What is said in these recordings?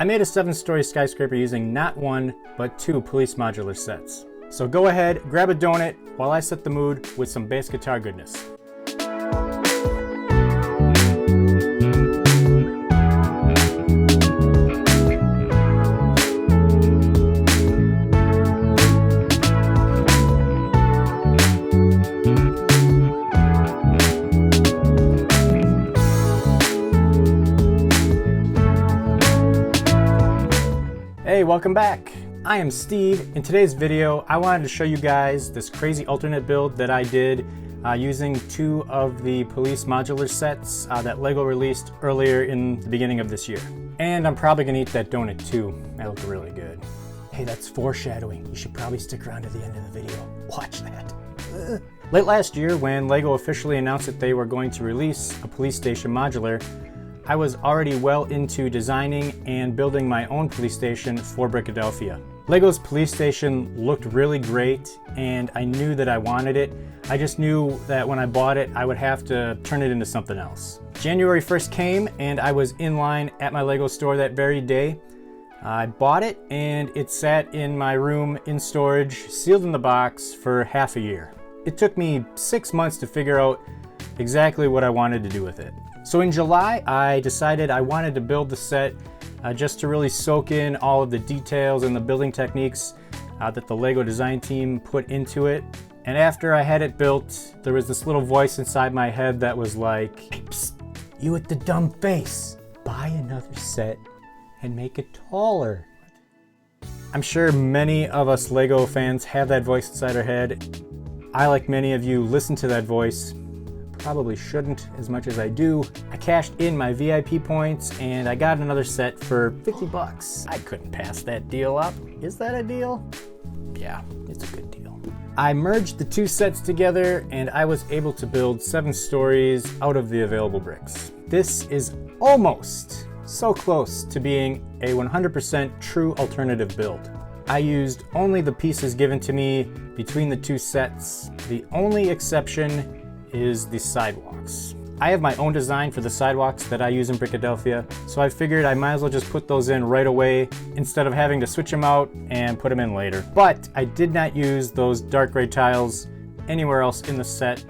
I made a 7-story skyscraper using not one, but 2 police modular sets. So go ahead, grab a donut while I set the mood with some bass guitar goodness. Hey, welcome back. I am Steve. In today's video, I wanted to show you guys this crazy alternate build that I did using 2 of the police modular sets that LEGO released earlier in the beginning of this year. And I'm probably gonna eat that donut too. That looked really good. Hey, that's foreshadowing. You should probably stick around to the end of the video. Watch that. Late last year, when LEGO officially announced that they were going to release a police station modular, I was already well into designing and building my own police station for Brickadelphia. LEGO's police station looked really great and I knew that I wanted it. I just knew that when I bought it, I would have to turn it into something else. January 1st came and I was in line at my LEGO store that very day. I bought it and it sat in my room in storage, sealed in the box for half a year. It took me 6 months to figure out exactly what I wanted to do with it. So in July, I decided I wanted to build the set just to really soak in all of the details and the building techniques that the LEGO design team put into it. And after I had it built, there was this little voice inside my head that was like, "Hey, psst, you with the dumb face, buy another set and make it taller." I'm sure many of us LEGO fans have that voice inside our head. I, like many of you, listen to that voice. Probably shouldn't as much as I do. I cashed in my VIP points and I got another set for 50 bucks. I couldn't pass that deal up. Is that a deal? Yeah, it's a good deal. I merged the 2 sets together and I was able to build 7 stories out of the available bricks. This is almost so close to being a 100% true alternative build. I used only the pieces given to me between the 2 sets. The only exception is the sidewalks. I have my own design for the sidewalks that I use in Brickadelphia, so I figured I might as well just put those in right away instead of having to switch them out and put them in later. But I did not use those dark gray tiles anywhere else in the set,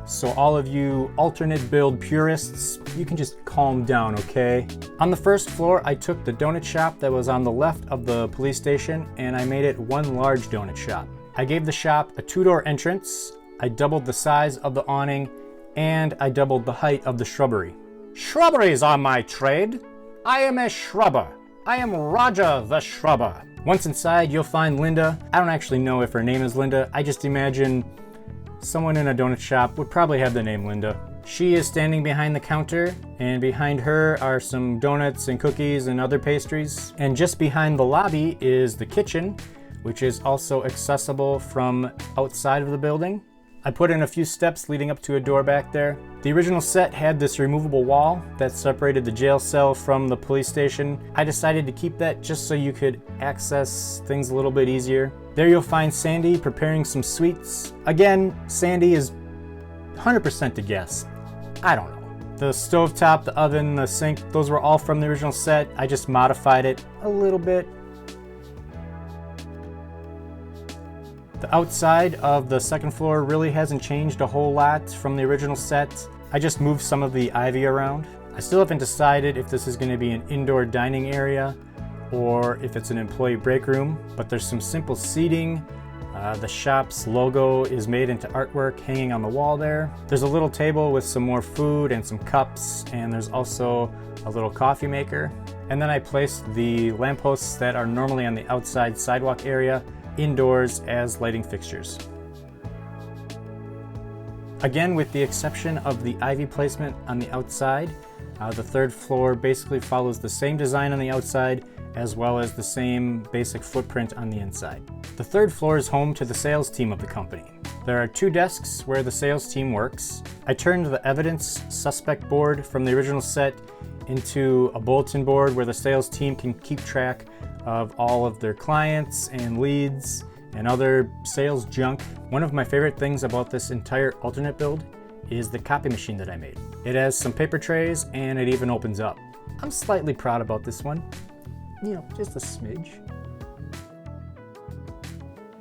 so all of you alternate build purists, you can just calm down, okay? On the first floor, I took the donut shop that was on the left of the police station and I made it one large donut shop. I gave the shop a 2-door entrance, I doubled the size of the awning, and I doubled the height of the shrubbery. Shrubberies are my trade. I am a shrubber. I am Roger the Shrubber. Once inside, you'll find Linda. I don't actually know if her name is Linda. I just imagine someone in a donut shop would probably have the name Linda. She is standing behind the counter, and behind her are some donuts and cookies and other pastries. And just behind the lobby is the kitchen, which is also accessible from outside of the building. I put in a few steps leading up to a door back there. The original set had this removable wall that separated the jail cell from the police station. I decided to keep that just so you could access things a little bit easier. There you'll find Sandy preparing some sweets. Again, Sandy is 100% a guess. I don't know. The stovetop, the oven, the sink, those were all from the original set. I just modified it a little bit. The outside of the second floor really hasn't changed a whole lot from the original set. I just moved some of the ivy around. I still haven't decided if this is going to be an indoor dining area or if it's an employee break room, but there's some simple seating. The shop's logo is made into artwork hanging on the wall there. There's a little table with some more food and some cups, and there's also a little coffee maker. And then I placed the lampposts that are normally on the outside sidewalk area indoors as lighting fixtures. Again, with the exception of the ivy placement on the outside, the 3rd floor basically follows the same design on the outside as well as the same basic footprint on the inside. The 3rd floor is home to the sales team of the company. There are 2 desks where the sales team works. I turned the evidence suspect board from the original set into a bulletin board where the sales team can keep track of all of their clients and leads and other sales junk. One of my favorite things about this entire alternate build is the copy machine that I made. It has some paper trays and it even opens up. I'm slightly proud about this one. You know, just a smidge.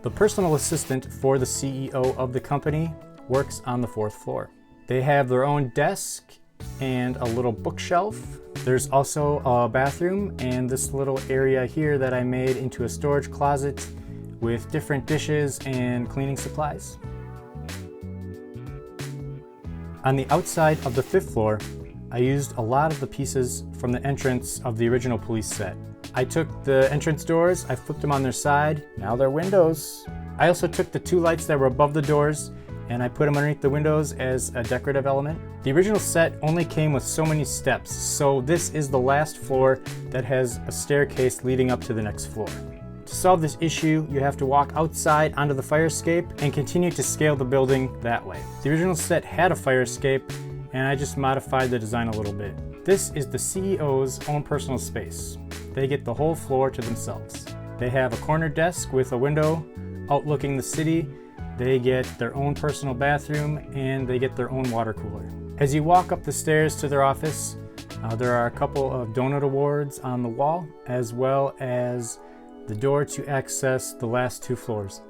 The personal assistant for the CEO of the company works on the 4th floor. They have their own desk and a little bookshelf. There's also a bathroom and this little area here that I made into a storage closet with different dishes and cleaning supplies. On the outside of the 5th floor, I used a lot of the pieces from the entrance of the original police set. I took the entrance doors, I flipped them on their side, now they're windows. I also took the 2 lights that were above the doors and I put them underneath the windows as a decorative element. The original set only came with so many steps, so this is the last floor that has a staircase leading up to the next floor. To solve this issue, you have to walk outside onto the fire escape and continue to scale the building that way. The original set had a fire escape and I just modified the design a little bit. This is the CEO's own personal space. They get the whole floor to themselves. They have a corner desk with a window outlooking the city. They get their own personal bathroom and they get their own water cooler. As you walk up the stairs to their office, there are a couple of donut awards on the wall, as well as the door to access the last 2 floors.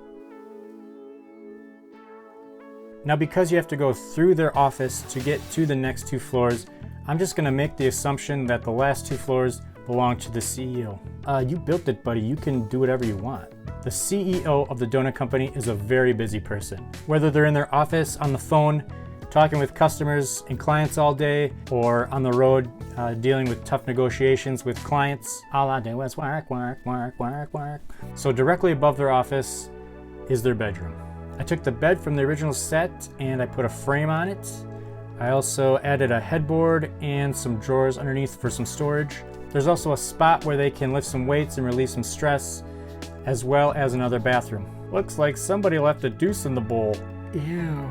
Now, because you have to go through their office to get to the next 2 floors, I'm just gonna make the assumption that the last 2 floors belong to the CEO. You built it, buddy. You can do whatever you want. The CEO of the donut company is a very busy person. Whether they're in their office, on the phone, talking with customers and clients all day, or on the road dealing with tough negotiations with clients, all I do is work, work, work, work, work. So directly above their office is their bedroom. I took the bed from the original set and I put a frame on it. I also added a headboard and some drawers underneath for some storage. There's also a spot where they can lift some weights and relieve some stress, as well as another bathroom. Looks like somebody left a deuce in the bowl. Ew.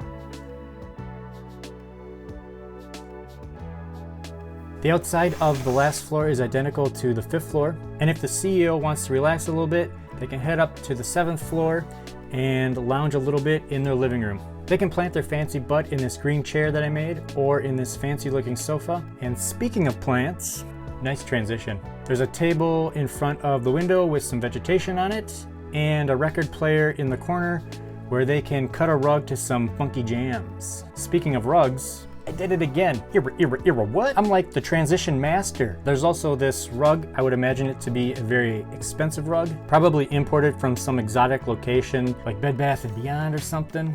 The outside of the last floor is identical to the 5th floor, and if the CEO wants to relax a little bit, they can head up to the 7th floor and lounge a little bit in their living room. They can plant their fancy butt in this green chair that I made, or in this fancy looking sofa. And speaking of plants, nice transition. There's a table in front of the window with some vegetation on it, and a record player in the corner where they can cut a rug to some funky jams. Speaking of rugs, I did it again. What? I'm like the transition master. There's also this rug. I would imagine it to be a very expensive rug, probably imported from some exotic location like Bed Bath & Beyond or something.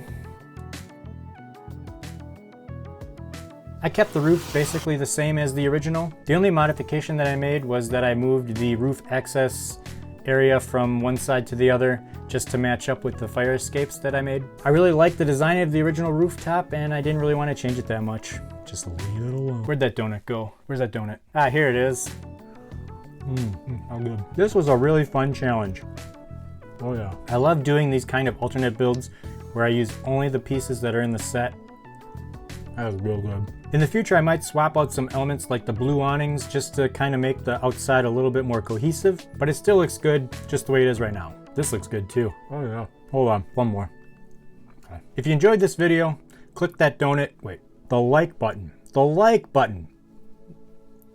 I kept the roof basically the same as the original. The only modification that I made was that I moved the roof access area from one side to the other just to match up with the fire escapes that I made. I really liked the design of the original rooftop and I didn't really want to change it that much. Just leave it alone. Where'd that donut go? Where's that donut? Ah, here it is. How good. This was a really fun challenge. Oh yeah. I love doing these kind of alternate builds where I use only the pieces that are in the set. That was real good. In the future, I might swap out some elements like the blue awnings just to kind of make the outside a little bit more cohesive, but it still looks good just the way it is right now. This looks good too. Oh yeah. Hold on, one more. Okay. If you enjoyed this video, click that donut, the like button. The like button.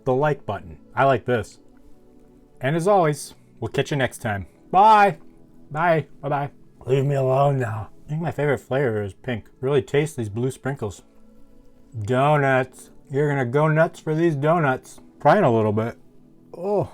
The like button. I like this. And as always, we'll catch you next time. Bye. Bye. Bye-bye. Leave me alone now. I think my favorite flavor is pink. Really taste these blue sprinkles. Donuts. You're gonna go nuts for these donuts. Crying a little bit. Oh.